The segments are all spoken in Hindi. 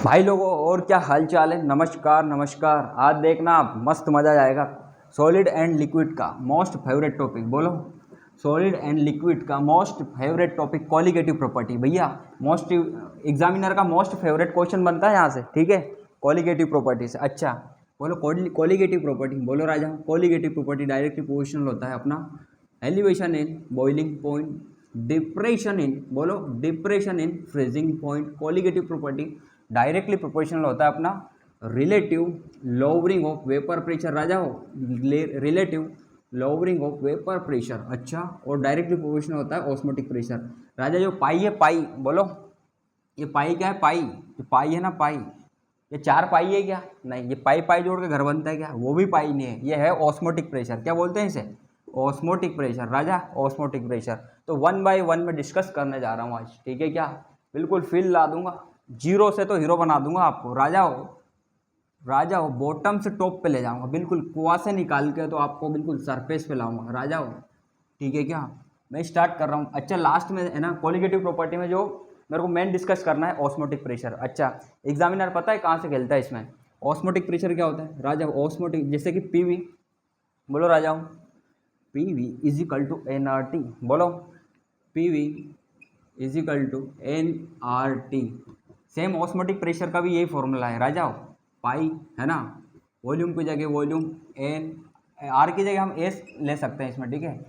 भाई लोगों और क्या हाल चाल है। नमस्कार नमस्कार। आज देखना आप मस्त मज़ा आएगा। सॉलिड एंड लिक्विड का मोस्ट फेवरेट टॉपिक बोलो। सॉलिड एंड लिक्विड का most favourite topic colligative property. भैया मोस्ट एग्जामिनर का मोस्ट फेवरेट क्वेश्चन बनता है यहाँ से, ठीक है। कॉलिगेटिव प्रॉपर्टी से। अच्छा बोलो कॉलिगेटिव प्रॉपर्टी बोलो राजा। कॉलिगेटिव प्रॉपर्टी डायरेक्टली प्रोपोर्शनल होता है अपना elevation in boiling point, depression in बोलो depression in freezing point. Colligative property directly proportional होता है अपना relative lowering of vapour pressure. राजा हो relative lowering of vapour pressure. अच्छा और डायरेक्टली प्रोपोर्शनल होता है ऑस्मोटिक प्रेशर। राजा जो पाई है, पाई बोलो ये पाई क्या है। पाई जो पाई है ना, पाई ये चार पाई है क्या? नहीं, ये पाई पाई जोड़ के घर बनता है क्या? वो भी पाई नहीं है, ये है ऑस्मोटिक प्रेशर। क्या बोलते हैं इसे? Osmotic pressure. राजा ऑस्मोटिक प्रेशर तो 1 बाय 1 में डिस्कस करने जा रहा हूँ आज, ठीक है क्या। बिल्कुल फील ला दूंगा, जीरो से तो हीरो बना दूंगा आपको। राजा हो बॉटम से टॉप पे ले जाऊंगा, बिल्कुल कुआं से निकाल के तो आपको बिल्कुल सरफेस पे लाऊंगा। राजा हो ठीक है क्या। मैं स्टार्ट कर रहा हूँ। अच्छा लास्ट में है ना कॉलिगेटिव प्रॉपर्टी में जो मेरे को मेन डिस्कस करना है ऑस्मोटिक प्रेशर। अच्छा एग्जामिनर पता है कहाँ से खेलता है इसमें? ऑस्मोटिक प्रेशर क्या होता है राजा? ऑस्मोटिक जैसे कि पीवी बोलो राजा हो, PV is equal to NRT बोलो। PV is equal to NRT. Same osmotic pressure का भी यही फॉर्मूला है राजा। पाई है ना, वॉल्यूम की जगह वॉल्यूम, एन आर की जगह हम एस ले सकते हैं इसमें, ठीक है।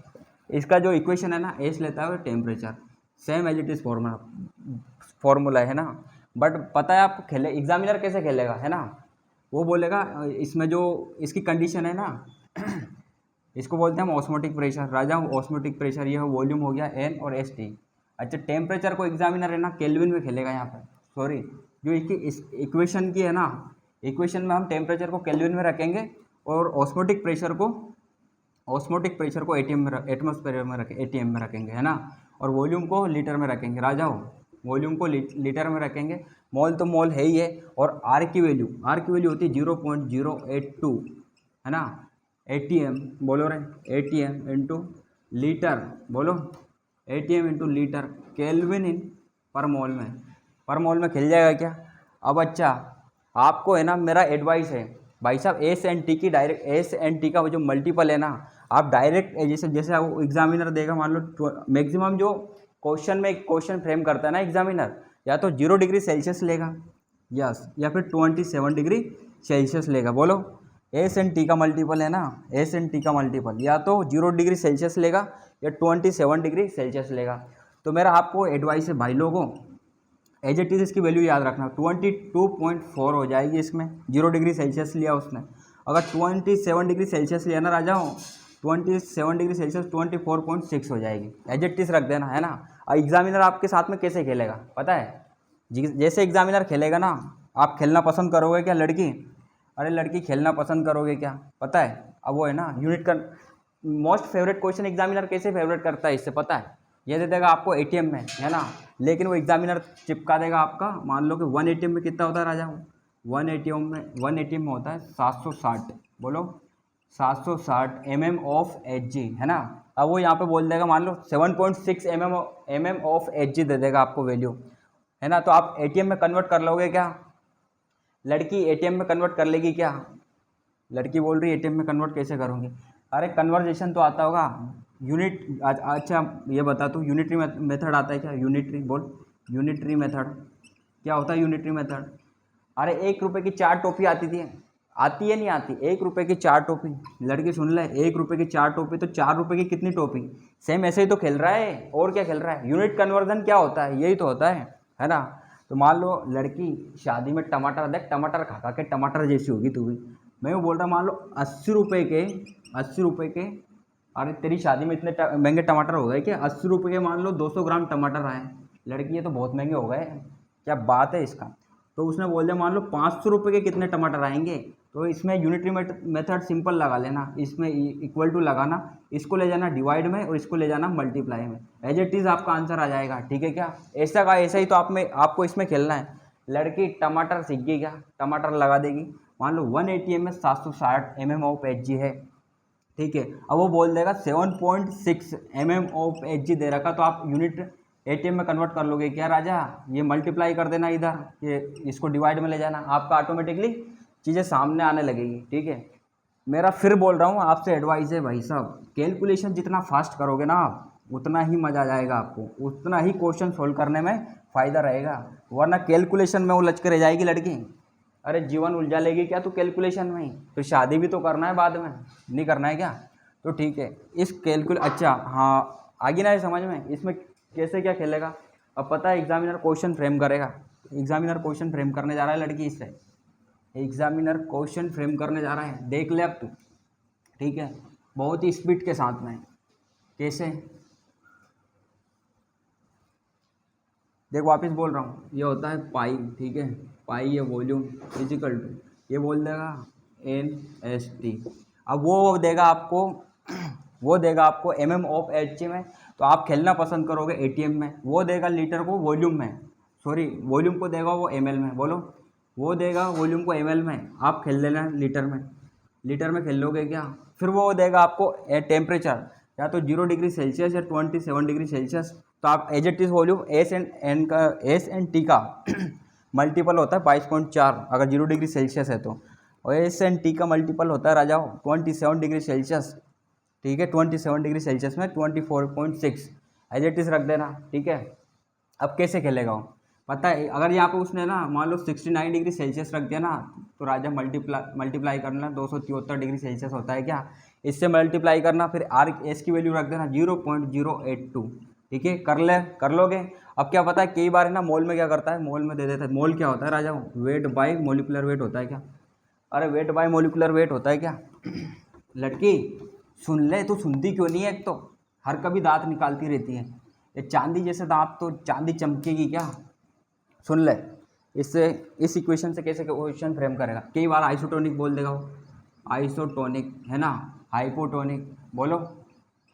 इसका जो इक्वेशन है ना एस लेता है और temperature same as it is formula है ना। बट पता है आप खेले एग्जामिनर कैसे खेलेगा है ना, वो बोलेगा इसमें जो इसकी कंडीशन है ना इसको बोलते हैं हम ऑस्मोटिक प्रेशर। राजा ऑस्मोटिक प्रेशर ये वॉल्यूम हो गया एन और एस टी। अच्छा टेम्परेचर को एग्जामिनर है ना केल्विन में खेलेगा यहाँ पर। सॉरी जो इसकी इस इक्वेशन की है ना, इक्वेशन में हम टेम्परेचर को केल्विन में रखेंगे और ऑस्मोटिक प्रेशर को एटीएम में एटमॉस्फेयर में रखें, एटीएम में रखेंगे है ना। और वॉल्यूम को लीटर में रखेंगे। राजा वॉल्यूम को लीटर में रखेंगे। मोल तो मोल है ही है। और आर की वैल्यू होती है 0.082 है ना। एटीएम बोलो रे, एटीएम इंटू लीटर बोलो, एटीएम इंटू लीटर केल्विन इन पर मोल में खेल जाएगा क्या। अब अच्छा आपको है ना मेरा एडवाइस है भाई साहब, एस एन टी की डायरेक्ट एस एन टी का वो जो मल्टीपल है ना आप डायरेक्ट जैसे एग्जामिनर देगा, मान लो मैक्सिमम जो क्वेश्चन में क्वेश्चन फ्रेम करता है ना एग्जामिनर, या तो 0 डिग्री सेल्सियस लेगा यस, या फिर 27 डिग्री सेल्सियस लेगा। बोलो एस एन टी का मल्टीपल है ना, एस एन टी का मल्टीपल या तो 0 डिग्री सेल्सियस लेगा या 27 डिग्री सेल्सियस लेगा। तो मेरा आपको एडवाइस है भाई लोगों, एज इट इज इसकी वैल्यू याद रखना 22.4 हो जाएगी इसमें। 0 डिग्री सेल्सियस लिया उसने, अगर 27 डिग्री सेल्सियस लिया ना राजा हो, 27 डिग्री सेल्सियस 24.6 हो जाएगी। एज इट इज रख देना है ना। और एग्जामिनर आपके साथ में कैसे खेलेगा पता है? जैसे एग्जामिनर खेलेगा ना, आप खेलना पसंद करोगे क्या लड़की? अरे लड़की खेलना पसंद करोगे क्या पता है? अब वो है ना यूनिट का मोस्ट फेवरेट क्वेश्चन एग्जामिनर कैसे फेवरेट करता है इससे पता है? ये दे देगा आपको एटीएम में है ना, लेकिन वो एग्जामिनर चिपका देगा आपका। मान लो कि 1 एटीएम में कितना होता है राजा? 1 एटीएम में होता है 760 बोलो, 760 mm ऑफ एच जी है ना। अब वो यहाँ पे बोल देगा मान लो 7.6 mm ऑफ एच जी दे देगा आपको वैल्यू है ना। तो आप एटीएम में कन्वर्ट कर लोगे क्या? लड़की एटीएम में कन्वर्ट कर लेगी क्या? लड़की बोल रही है एटीएम में कन्वर्ट कैसे करूँगी? अरे कन्वर्जेशन तो आता होगा यूनिट। अच्छा ये बता तू यूनिटरी मेथड आता है क्या? यूनिटरी बोल, यूनिटरी मेथड क्या होता है? यूनिटरी मेथड अरे 1 रुपये की 4 टोपी आती थी, आती है नहीं आती? 1 रुपये की 4 टोपी, लड़की सुन ले, 1 रुपये की 4 टोपी तो 4 रुपये की कितनी टोपी? सेम ऐसे ही तो खेल रहा है, और क्या खेल रहा है? यूनिट कन्वर्जन क्या होता है? यही तो होता है ना। तो मान लो लड़की शादी में टमाटर देख, टमाटर खा खा के टमाटर जैसी होगी तू भी। मैं वो बोल रहा मान लो 80 रुपये के, अरे तेरी शादी में इतने महंगे टमाटर हो गए कि 80 रुपये के मान लो 200 ग्राम टमाटर आए। लड़की ये तो बहुत महंगे हो गए, क्या बात है इसका। तो उसने बोल दिया मान लो 500 रुपये के कितने टमाटर आएंगे। तो इसमें यूनिटरी मेथड सिंपल लगा लेना, इसमें इक्वल टू लगाना, इसको ले जाना डिवाइड में और इसको ले जाना मल्टीप्लाई में। एज इट इज़ आपका आंसर आ जाएगा, ठीक है क्या। ऐसा का ऐसा ही तो आपको इसमें खेलना है। लड़की टमाटर सीख गई क्या? टमाटर लगा देगी। मान लो 1 एटीएम में 760 mm ऑफ एच जी है, ठीक है। अब वो बोल देगा 7.6 mm ऑफ एच जी दे रखा, तो आप यूनिट एटीएम में कन्वर्ट कर लोगे क्या राजा, ये मल्टीप्लाई कर देना इधर, ये इसको डिवाइड में ले जाना, आपका ऑटोमेटिकली चीज़ें सामने आने लगेगी। ठीक है, मेरा फिर बोल रहा हूँ आपसे एडवाइस है भाई साहब, कैलकुलेशन जितना फास्ट करोगे ना आप उतना ही मज़ा आ जाएगा आपको, उतना ही क्वेश्चन सोल्व करने में फ़ायदा रहेगा। वरना कैलकुलेशन में उलझ के रह जाएगी लड़की, अरे जीवन उलझा लेगी क्या तू कैलकुलेशन में ही, फिर शादी भी तो करना है बाद में, नहीं करना है क्या। तो ठीक है, इस अच्छा हाँ आगे ना है समझ में, इसमें कैसे क्या खेलेगा। अब पता है एग्जामिनर क्वेश्चन फ्रेम करेगा, एग्जामिनर क्वेश्चन फ्रेम करने जा रहा है लड़की, इससे एग्जामिनर क्वेश्चन फ्रेम करने जा रहा है, देख ले अब तू। ठीक है, बहुत ही स्पीड के साथ में। कैसे, देख वापस बोल रहा हूँ, ये होता है पाई। ठीक है, पाई ये वॉल्यूम फिजिकल टू, ये बोल देगा NST। अब वो देगा आपको वो देगा आपको mm ऑफ H में, तो आप खेलना पसंद करोगे ATM में। वो देगा लीटर को वॉल्यूम में, सॉरी वॉल्यूम को देगा वो ml में, बोलो वो देगा वॉल्यूम को ml में, आप खेल लेना लीटर में खेल लोगे क्या। फिर वो देगा आपको टेम्परेचर, या तो 0 डिग्री सेल्सियस या 27 डिग्री सेल्सियस, तो आप as it is volume S and T का मल्टीपल होता है 22.4 अगर 0 डिग्री सेल्सियस है तो, और एस एंड टी का मल्टीपल होता है राजा 27 डिग्री सेल्सियस। ठीक है, 27 डिग्री सेल्सियस में 24.6 एज इट इज रख देना। ठीक है, अब कैसे खेलेगा वो पता है, अगर यहाँ पे उसने ना मान लो 69 डिग्री सेल्सियस रख दिया ना, तो राजा मल्टीप्लाई करना, 273 डिग्री सेल्सियस होता है क्या, इससे मल्टीप्लाई करना, फिर आर एस की वैल्यू रख देना 0.082। ठीक है, कर लोगे। अब क्या पता है कई बार है ना मोल में क्या करता है, मोल में दे देता है। मोल क्या होता है राजा, वेट बाय मोलिकुलर वेट होता है क्या, अरे वेट बाय मोलिकुलर वेट होता है क्या। लड़की सुन ले, तू सुनती क्यों नहीं है, एक तो हर कभी दांत निकालती रहती है, ये चांदी जैसे दांत, तो चांदी चमकेगी क्या। सुन ले, इससे इस इक्वेशन से कैसे क्वेश्चन फ्रेम करेगा। कई बार आइसोटोनिक बोल देगा वो, आइसोटोनिक है ना, हाइपोटोनिक बोलो,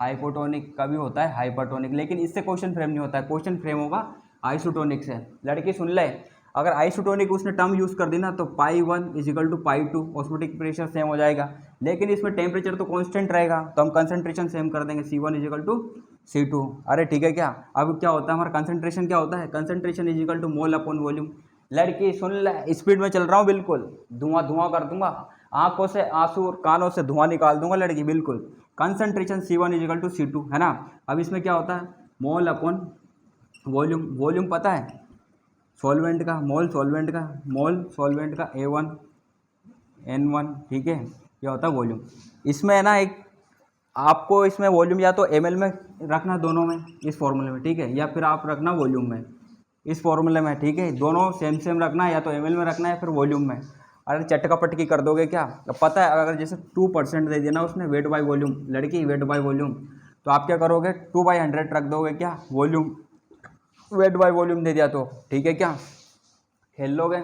हाइपोटोनिक का भी होता है हाइपरटोनिक, लेकिन इससे क्वेश्चन फ्रेम नहीं होता है, क्वेश्चन फ्रेम होगा आइसोटोनिक से। लड़की सुन ले, अगर आइसोटोनिक उसने टर्म यूज़ कर दी ना, तो π1 = π2, ऑस्मोटिक प्रेशर सेम हो जाएगा, लेकिन इसमें टेम्परेचर तो कांस्टेंट रहेगा, तो हम कंसंट्रेशन सेम कर देंगे, C1 = C2। अरे ठीक है क्या, अब क्या होता है हमारा कंसंट्रेशन, क्या होता है कंसंट्रेशन = मोल अपॉन वॉल्यूम। लड़की सुन ले, स्पीड में चल रहा हूँ बिल्कुल, धुआं कर दूंगा, आंखों से आंसू और कानों से धुआं निकाल दूंगा लड़की, बिल्कुल। कंसंट्रेशन C1 = C2 है ना। अब इसमें क्या होता है मोल अपॉन वॉल्यूम, वॉल्यूम पता है सॉल्वेंट का, मोल सॉल्वेंट का A1 N1। ठीक है, ये होता है वॉल्यूम। इसमें है ना एक आपको इसमें वॉल्यूम या तो ml में रखना दोनों में इस फॉर्मूले में, ठीक है, या फिर आप रखना वॉल्यूम में इस फॉर्मूले में। ठीक है, दोनों सेम रखना है, या तो ml में रखना है फिर वॉल्यूम में। अरे चटका पटकी कर दोगे क्या। अब पता है अगर जैसे 2% दे दिया ना उसने वेट बाय वॉल्यूम, लड़की वेट बाय वॉल्यूम, तो आप क्या करोगे 2/100 रख दोगे क्या वॉल्यूम, वेट बाय वॉल्यूम दे दिया तो। ठीक है क्या, खेल लोगे।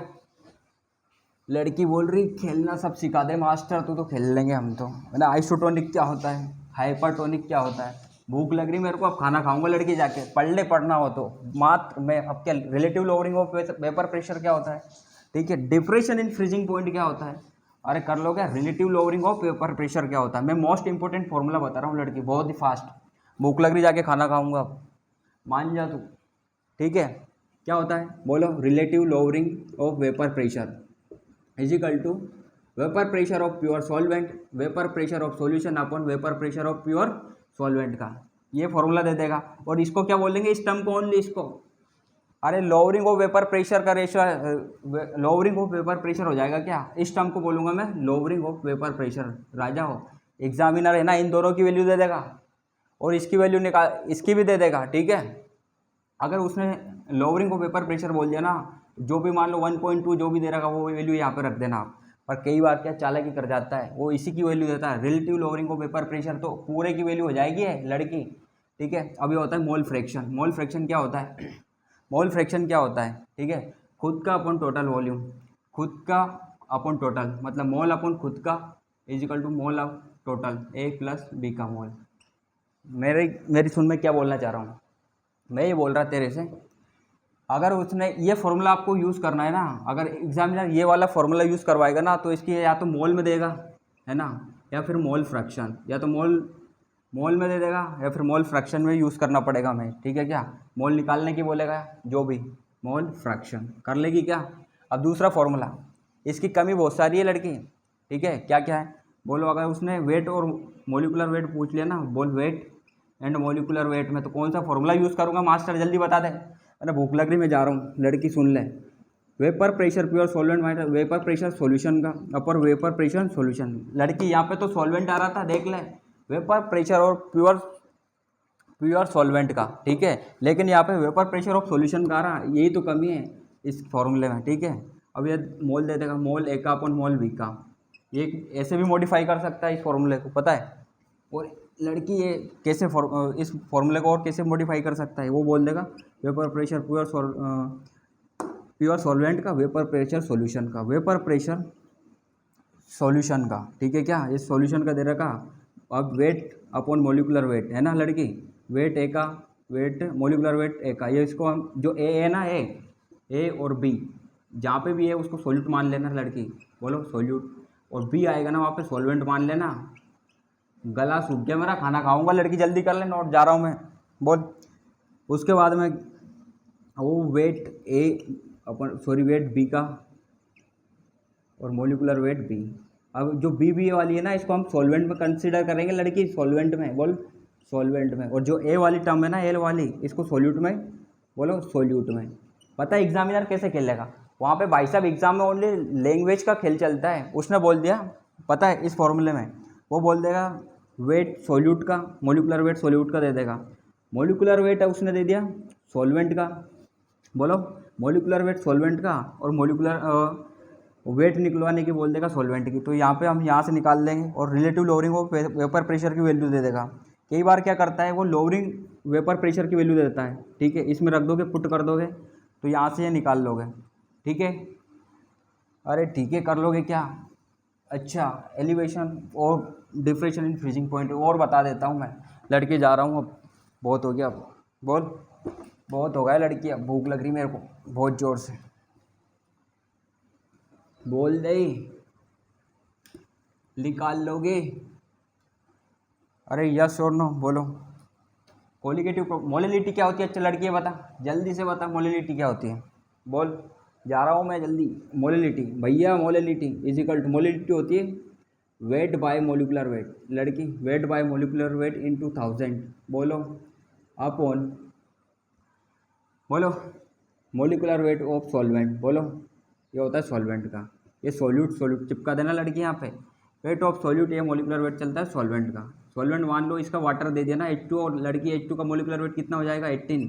लड़की बोल रही खेलना सब सिखा दे मास्टर, तो खेल लेंगे हम तो। मैंने आइसोटोनिक क्या होता है, हाइपरटोनिक क्या होता है, भूख लग रही मेरे को, अब खाना खाऊंगा लड़की जाके, पढ़ना हो तो मात्र मैं। अब क्या relative lowering of vapour pressure क्या होता है, ठीक है, डिप्रेशन इन फ्रीजिंग पॉइंट क्या होता है, अरे कर लो क्या, relative lowering of vapour pressure क्या होता है। मैं मोस्ट इंपॉर्टेंट फॉर्मूला बता रहा हूँ लड़की, बहुत ही फास्ट, भूख लग रही जाके खाना खाऊंगा, मान जा तू। ठीक है, क्या होता है बोलो, relative lowering of vapour pressure = vapour pressure of pure solvent, vapour pressure of solution upon vapour pressure of pure solvent का ये फॉर्मूला दे देगा। और इसको क्या बोलेंगे इस टर्म को, ओनली इसको, अरे लोअरिंग ऑफ वेपर प्रेशर का ratio, lowering of vapour pressure हो जाएगा क्या, इस टर्म को बोलूँगा मैं लोअरिंग ऑफ वेपर प्रेशर। राजा हो, एग्जामिनर है ना, इन दोनों की वैल्यू दे देगा और इसकी वैल्यू निकाल, इसकी भी दे देगा। ठीक है, अगर उसने लोअरिंग ऑफ वेपर प्रेशर बोल दिया ना, जो भी मान लो 1.2 जो भी दे रहा वो वैल्यू यहाँ पे रख देना आप। पर कई बार क्या चालाकी कर जाता है, वो इसी की वैल्यू देता है, relative lowering of vapour pressure, तो पूरे की वैल्यू हो जाएगी है लड़की। ठीक है, अब ये होता है मोल फ्रैक्शन। मोल फ्रैक्शन क्या होता है, मोल फ्रैक्शन क्या होता है, ठीक है, खुद का अपॉन टोटल वॉल्यूम, खुद का अपॉन टोटल, मतलब मोल अपॉन खुद का = mole of total, A + B का मोल। मेरी सुन में क्या बोलना चाह रहा हूँ मैं, ये बोल रहा तेरे से, अगर उसने ये फॉर्मूला आपको यूज़ करना है ना, अगर एग्जामिनर ये वाला फॉर्मूला यूज़ करवाएगा ना, तो इसकी या तो मोल में देगा है ना, या फिर मोल फ्रैक्शन, या तो मोल मोल में दे देगा या फिर मोल फ्रैक्शन में यूज़ करना पड़ेगा हमें, ठीक है क्या। मोल निकालने की बोलेगा जो भी, मोल फ्रैक्शन कर लेगी क्या। अब दूसरा फॉर्मूला, इसकी कमी बहुत सारी है लड़की, ठीक है। क्या क्या है बोलो, अगर उसने वेट और मोलिकुलर वेट पूछ लिया ना, बोल वेट एंड मोलिकुलर वेट में, तो कौन सा फॉर्मूला यूज़ करूँगा मास्टर, जल्दी बता दे। अरे भूख लग रही, मैं जा रहा हूँ, लड़की सुन ले। Vapour pressure pure solvent minus vapour pressure solution का, अपर वेपर प्रेशर सॉल्यूशन। लड़की यहाँ पे तो सॉल्वेंट आ रहा था, देख ले, वेपर प्रेशर और प्योर सॉल्वेंट का, ठीक है। लेकिन यहाँ पे वेपर प्रेशर ऑफ सॉल्यूशन का आ रहा, यही तो कमी है इस फॉर्मूले में, ठीक है। अब ये मोल दे देगा, मोल ए का अपन मोल बी का, ये ऐसे भी मॉडिफाई कर सकता है इस फॉर्मूले को, पता है। और लड़की ये कैसे इस फॉर्मूले को और कैसे मॉडिफाई कर सकता है, वो बोल देगा वेपर प्रेशर प्योर सॉल्वेंट का, वेपर प्रेशर सॉल्यूशन का, वेपर प्रेशर सॉल्यूशन का, ठीक है क्या। इस सॉल्यूशन का दे रखा। अब वेट अपॉन मोलिकुलर वेट है ना लड़की, वेट ए का, वेट मोलिकुलर वेट ए का, ये इसको हम जो ए है ना, ए और बी, जहाँ पे भी है उसको सॉल्यूट मान लेना लड़की, बोलो सॉल्यूट। और बी आएगा ना वहाँ पे सॉल्वेंट मान लेना। गला सूख गया मेरा, खाना खाऊंगा, लड़की जल्दी कर ले, नोट जा रहा हूँ मैं, बोल। उसके बाद में वो वेट ए अपन सॉरी वेट बी का और मोलिकुलर वेट बी। अब जो बी वाली है ना, इसको हम सॉल्वेंट में कंसीडर करेंगे लड़की, सॉल्वेंट में, बोल सॉल्वेंट में। और जो ए वाली टर्म है ना, एल वाली, इसको सॉल्यूट में, बोलो सॉल्यूट में। पता है एग्जामिनर कैसे खेलेगा वहाँ पे भाई साहब, एग्जाम में ओनली लैंग्वेज का खेल चलता है। उसने बोल दिया, पता है इस फॉर्मूले में वो बोल देगा वेट सॉल्यूट का, मोलिकुलर वेट सॉल्यूट का दे देगा। मोलिकुलर वेट है उसने दे दिया सॉल्वेंट का, बोलो मोलिकुलर वेट सॉल्वेंट का, और मोलिकुलर वेट निकलवाने की बोल देगा सॉल्वेंट की। तो यहाँ पे हम यहाँ से निकाल लेंगे, और relative lowering of vapour pressure की वैल्यू दे देगा। कई बार क्या करता है वो लोअरिंग वेपर प्रेशर की वैल्यू देता है, ठीक है। इसमें रख दोगे, पुट कर दोगे, तो यहाँ से ये निकाल लोगे, ठीक है। अरे ठीक है, कर लोगे क्या। अच्छा, एलिवेशन और डिफ्रेक्शन इन फ्रीजिंग पॉइंट और बता देता हूँ मैं, लड़के जा रहा हूँ अब, बहुत हो गया अब, बोल बहुत हो गया लड़की, अब भूख लग रही मेरे को बहुत ज़ोर से, बोल दे, निकाल लोगे। अरे यस और नो बोलो। कोलिगेटिव मोलिलिटी क्या होती है, अच्छा लड़की बता, जल्दी से बता मोलिलिटी क्या होती है, बोल, जा रहा हूँ मैं जल्दी। मोलिलिटी भैया, molality is equal to, molality होती है वेट बाय मोलिकुलर वेट, लड़की weight by molecular weight into 1000, बोलो अपॉन, बोलो मोलिकुलर वेट ऑफ सॉल्वेंट, बोलो ये होता है सॉल्वेंट का, ये सॉल्यूट चिपका देना लड़की यहाँ पे। वेट ऑफ सॉल्यूट, ये मोलिकुलर वेट चलता है सॉल्वेंट का। सॉल्वेंट मान लो इसका वाटर दे दिया ना H2, और लड़की H2 का मोलिकुलर वेट कितना हो जाएगा 18।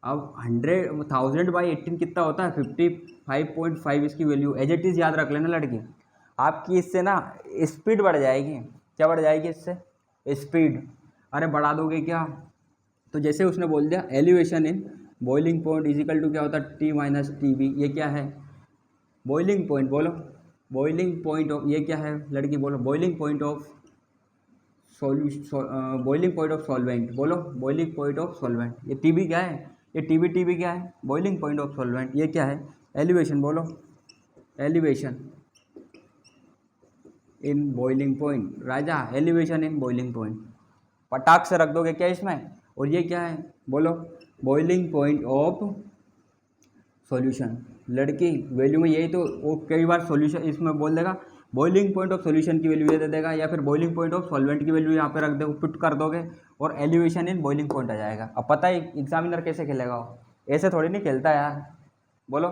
अब 1000/18 कितना होता है 55.5, इसकी वैल्यू एज इट इज़ याद रख लेना लड़की। आपकी इससे ना स्पीड बढ़ जाएगी, क्या बढ़ जाएगी इससे, स्पीड। अरे बढ़ा दोगे क्या, तो जैसे उसने बोल दिया elevation in boiling point is equal to क्या होता है T माइनस TB, ये क्या है बॉइलिंग पॉइंट, बोलो बॉइलिंग पॉइंट ऑफ, ये क्या है लड़की, बोलो boiling point of boiling point of solvent, बोलो बॉइलिंग पॉइंट ऑफ सॉल्वेंट। ये TB क्या है, ये TB क्या है, बॉइलिंग पॉइंट ऑफ सॉल्वेंट। ये क्या है एलिवेशन, बोलो एलिवेशन इन बॉइलिंग पॉइंट, राजा एलिवेशन इन बॉइलिंग पॉइंट, पटाख से रख दोगे क्या इसमें। और ये क्या है, बोलो बॉइलिंग पॉइंट ऑफ सॉल्यूशन, लड़की वैल्यू में यही तो, वो कई बार सॉल्यूशन इसमें बोल देगा बॉइलिंग पॉइंट ऑफ सॉल्यूशन की वैल्यू ये दे देगा, या फिर बॉइलिंग पॉइंट ऑफ सॉल्वेंट की वैल्यू यहाँ पे रख दो, पुट कर दोगे, और एलिवेशन इन बॉइलिंग पॉइंट आ जाएगा। अब पता है एग्जामिनर कैसे खेलेगा, वो ऐसे थोड़ी नहीं खेलता यार, बोलो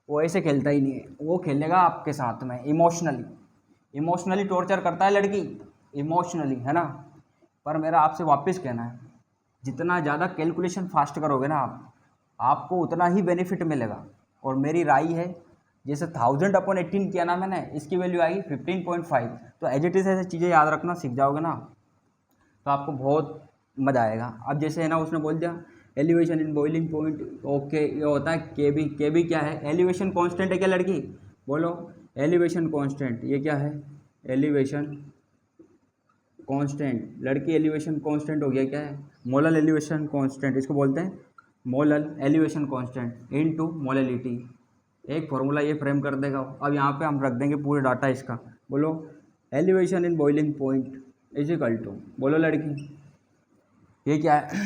वो ऐसे खेलता ही नहीं है, वो खेलेगा आपके साथ में इमोशनली टॉर्चर करता है लड़की, इमोशनली, है ना। पर मेरा आपसे वापस कहना है, जितना ज़्यादा कैलकुलेशन फास्ट करोगे ना आपको उतना ही बेनिफिट मिलेगा। और मेरी राय है, जैसे 1000/18 किया ना मैंने, इसकी वैल्यू आएगी 15.5, तो एज इट इज़ ऐसे चीज़ें याद रखना सीख जाओगे ना, तो आपको बहुत मज़ा आएगा। अब जैसे है ना, उसने बोल दिया elevation in boiling point, okay, ये होता है के बी क्या है, एलिवेशन कांस्टेंट है क्या लड़की, बोलो एलिवेशन कांस्टेंट, ये क्या है एलिवेशन कांस्टेंट, लड़की एलिवेशन कांस्टेंट हो गया, क्या है मोलल एलिवेशन कांस्टेंट, इसको बोलते हैं molal elevation constant into molality. एक फार्मूला ये फ्रेम कर देगा। अब यहाँ पे हम रख देंगे पूरे डाटा इसका, बोलो elevation in boiling point is equal to, बोलो लड़की, ये क्या है,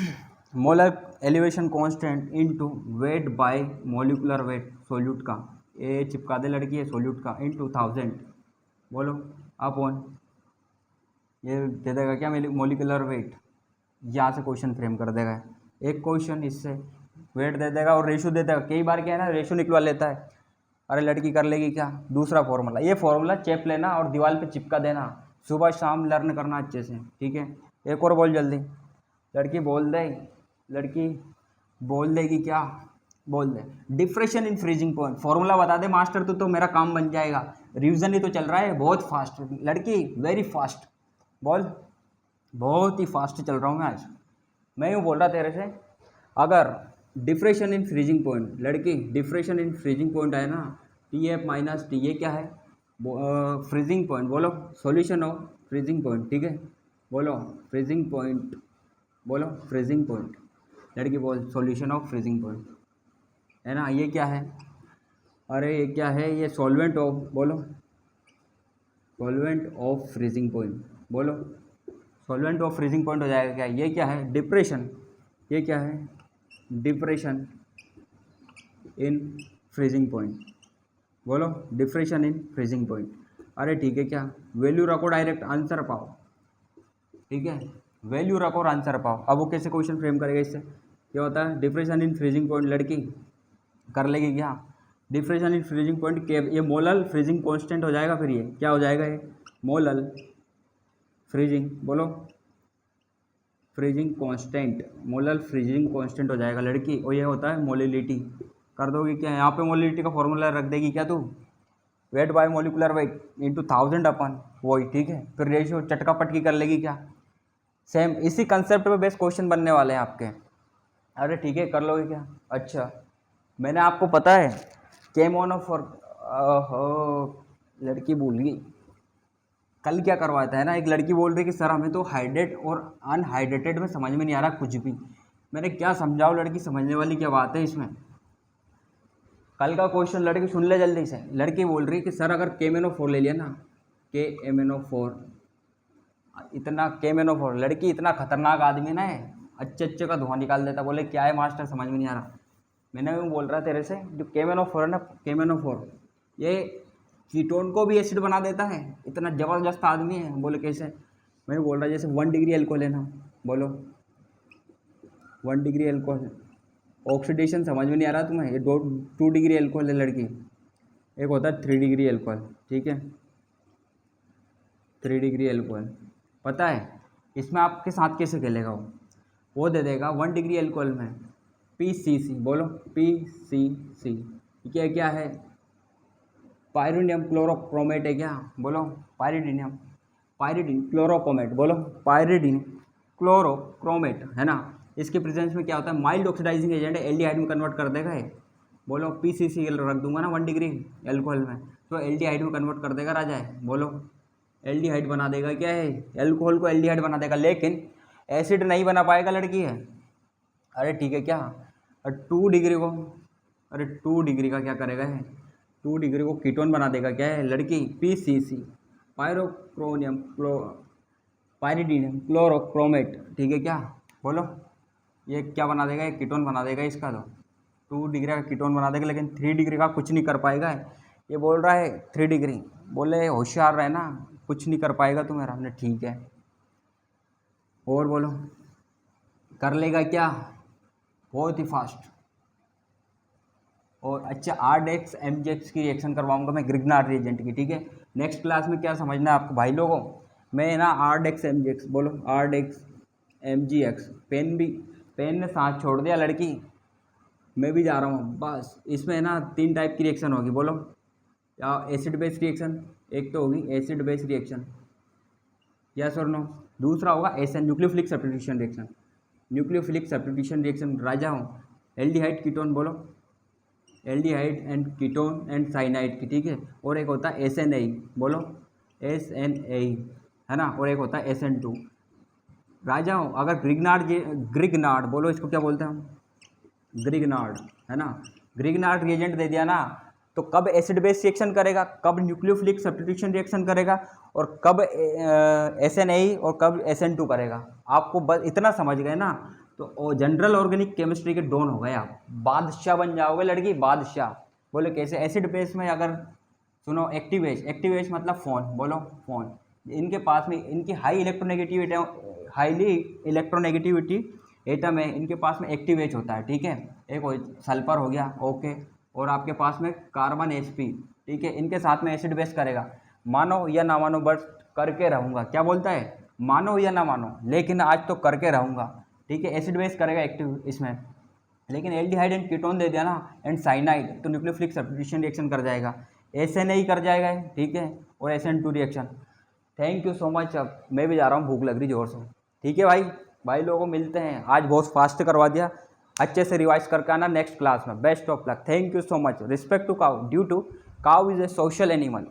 molar elevation constant into weight by molecular weight solute का, ये चिपका दे लड़की है सोल्यूट का, इनटू 1000, बोलो अपॉन, ये दे देगा क्या मोलिकुलर वेट, यहाँ से क्वेश्चन फ्रेम कर देगा, एक क्वेश्चन इससे वेट दे देगा और रेशो दे देगा, कई बार क्या है ना रेशो निकलवा लेता है। अरे लड़की कर लेगी क्या, दूसरा फॉर्मूला, ये फॉर्मूला चेप लेना और दीवार पे चिपका देना, सुबह शाम लर्न करना अच्छे से, ठीक है। एक और बोल जल्दी, लड़की बोल दे, लड़की बोल देगी क्या, बोल दे, depression in freezing point, formula बता दे मास्टर तो मेरा काम बन जाएगा, रिवीजन ही तो चल रहा है, बहुत फास्ट लड़की, वेरी फास्ट, बोल, बहुत ही फास्ट चल रहा हूँ मैं आज। मैं यूँ बोल रहा तेरे से, अगर डिफ्रेशन इन फ्रीजिंग पॉइंट, लड़की डिफ्रेशन इन फ्रीजिंग पॉइंट है ना, टी एफ माइनस टी, ये क्या है, फ्रीजिंग पॉइंट, बोलो सॉल्यूशन ऑफ फ्रीजिंग पॉइंट, ठीक है, बोलो फ्रीजिंग पॉइंट, बोलो फ्रीजिंग पॉइंट, लड़की बोल सॉल्यूशन ऑफ फ्रीजिंग पॉइंट, है ना, ये क्या है, अरे ये क्या है, ये सॉल्वेंट ऑफ, बोलो सॉल्वेंट ऑफ फ्रीजिंग पॉइंट, बोलो सॉल्वेंट ऑफ फ्रीजिंग पॉइंट हो जाएगा क्या, ये क्या है डिप्रेशन, ये क्या है डिप्रेशन इन फ्रीजिंग पॉइंट, बोलो डिप्रेशन इन फ्रीजिंग पॉइंट। अरे ठीक है, क्या वैल्यू रखो, डायरेक्ट आंसर पाओ, ठीक है, वैल्यू रखो और आंसर पाओ। अब वो कैसे क्वेश्चन फ्रेम करेगा, इससे क्या होता है, डिप्रेशन इन फ्रीजिंग पॉइंट, लड़की कर लेगी क्या, डिप्रेशन इन फ्रीजिंग पॉइंट के, ये मोलल फ्रीजिंग कांस्टेंट हो जाएगा, फिर ये क्या हो जाएगा, ये मोलल फ्रीजिंग, बोलो freezing constant, molal freezing constant हो जाएगा लड़की, और ये होता है मोलिलिटी, कर दोगे क्या, यहाँ पे मोलिलिटी का फॉर्मूला रख देगी क्या तू, wait by molecular weight into 1000 अपन, वही ठीक है, फिर रेशियो चटका पटकी कर लेगी क्या, सेम इसी कंसेप्ट पे बेस्ट क्वेश्चन बनने वाले हैं आपके। अरे ठीक है, कर लोगे क्या, अच्छा मैंने आपको पता है केमोनोफॉर, लड़की भूल गई, कल क्या करवाया था, है ना, एक लड़की बोल रही कि सर हमें तो हाइड्रेट और अनहाइड्रेटेड में समझ में नहीं आ रहा कुछ भी, मैंने क्या समझाओ लड़की, समझने वाली क्या बात है इसमें। कल का क्वेश्चन लड़की सुन ले जल्दी से, लड़की बोल रही कि सर अगर KMnO4 ले लिया ना, KMnO4, इतना KMnO4, लड़की इतना खतरनाक आदमी ना है, अच्छे अच्छे का धुआं निकाल देता, बोले क्या है मास्टर समझ में नहीं आ रहा, मैंने भी बोल रहा तेरे से, जो KMnO4 है ना, KMnO4 ये कीटोन को भी एसिड बना देता है, इतना ज़बरदस्त आदमी है, बोले कैसे, मैं बोल रहा जैसे 1 डिग्री एल्कोहल है ना, बोलो 1 डिग्री एल्कोहल, ऑक्सीडेशन समझ में नहीं आ रहा तुम्हें, ये 2 डिग्री एल्कोहल है लड़की, एक होता है 3 डिग्री एल्कोहल, ठीक है 3 डिग्री एल्कोहल, पता है इसमें आपके साथ कैसे खेलेगा वो दे देगा 1 डिग्री एल्कोहल में PCC, बोलो PCC, क्या क्या है, पायरिडियम क्लोरोक्रोमेट है क्या, बोलो पायरिडियम, पायरिडिन क्लोरोक्रोमेट, बोलो पायरिडिन क्लोरोक्रोमेट, है ना, इसके प्रेजेंस में क्या होता है, माइल्ड ऑक्सीडाइजिंग एजेंट है, एल्डिहाइड में कन्वर्ट कर देगा ये, बोलो PCC रख दूंगा ना 1 डिग्री एल्कोहल में, तो एल्डिहाइड में कन्वर्ट कर देगा राजा है, बोलो एल्डिहाइड बना देगा, क्या है एल्कोहल को एल्डिहाइड बना देगा, लेकिन एसिड नहीं बना पाएगा लड़की है। अरे ठीक है, क्या 2 डिग्री को, अरे 2 डिग्री का क्या करेगा है, 2 डिग्री को कीटोन बना देगा, क्या है लड़की PCC, पायरोक्रोनियम पायरिडियम क्लोरोक्रोमेट, ठीक है क्या, बोलो ये क्या बना देगा, ये कीटोन बना देगा इसका, तो 2 डिग्री का कीटोन बना देगा, लेकिन 3 डिग्री का कुछ नहीं कर पाएगा, ये बोल रहा है 3 डिग्री, बोले होशियार रहना, कुछ नहीं कर पाएगा तू मेरा, हमने ठीक है, और बोलो कर लेगा क्या, बहुत ही फास्ट, और अच्छा RDX MGX की रिएक्शन करवाऊंगा मैं ग्रिग्नार्ड रिएजेंट की, ठीक है, नेक्स्ट क्लास में क्या समझना है आपको भाई लोगों, मैं ना RDX MGX, बोलो RDX MGX, पेन ने साथ छोड़ दिया लड़की, मैं भी जा रहा हूँ बस, इसमें ना 3 टाइप की रिएक्शन होगी, बोलो या एसिड बेस रिएक्शन, एक तो होगी एसिड बेस रिएक्शन, यस और नो, दूसरा होगा SN nucleophilic substitution reaction, nucleophilic substitution reaction राजा हूँ, एल्डिहाइड कीटोन, बोलो aldehyde and ketone and cyanide की, ठीक है, और एक होता है SNA, बोलो SNA, है ना, और एक होता है SN2 राजा हूँ। अगर ग्रिग्नार्ड बोलो, इसको क्या बोलते हैं हम, ग्रिग्नार्ड, है ना, ग्रिग्नार्ड रिएजेंट दे दिया ना, तो कब एसिड बेस रिएक्शन करेगा, कब न्यूक्लियोफिलिक सब्स्टिट्यूशन रिएक्शन करेगा, और कब SNA और कब SN2 करेगा। आपको बस इतना समझ गए ना तो जनरल ऑर्गेनिक केमिस्ट्री के डॉन हो गए आप, बादशाह बन जाओगे लड़की, बादशाह। बोले कैसे? एसिड बेस में अगर सुनो, एक्टिव एज मतलब फ़ोन, बोलो फ़ोन। इनके पास में इनकी हाईली इलेक्ट्रोनेगेटिविटी एटम है, इनके पास में एक्टिव एज होता है, ठीक है। एक सल्फर हो गया, ओके, और आपके पास में कार्बन sp, ठीक है। इनके साथ में एसिड बेस करेगा, मानो या ना मानो बट करके रहूँगा। क्या बोलता है? मानो या ना मानो, लेकिन आज तो करके रहूँगा, ठीक है। एसिड बेस करेगा एक्टिव इसमें, लेकिन एल्डिहाइड एंड कीटोन दे दिया ना एंड साइनाइड, तो न्यूक्लियोफिलिक सब्स्टिट्यूशन रिएक्शन कर जाएगा, SNA कर जाएगा, ठीक है, और SN2 reaction. Thank you so much. अब मैं भी जा रहा हूँ, भूख लग रही जोर से, ठीक है भाई लोगों को मिलते हैं। आज बहुत फास्ट करवा दिया, अच्छे से रिवाइज करके आना नेक्स्ट क्लास में। Best of luck, thank you so much. Respect to cow, due to cow is a social animal.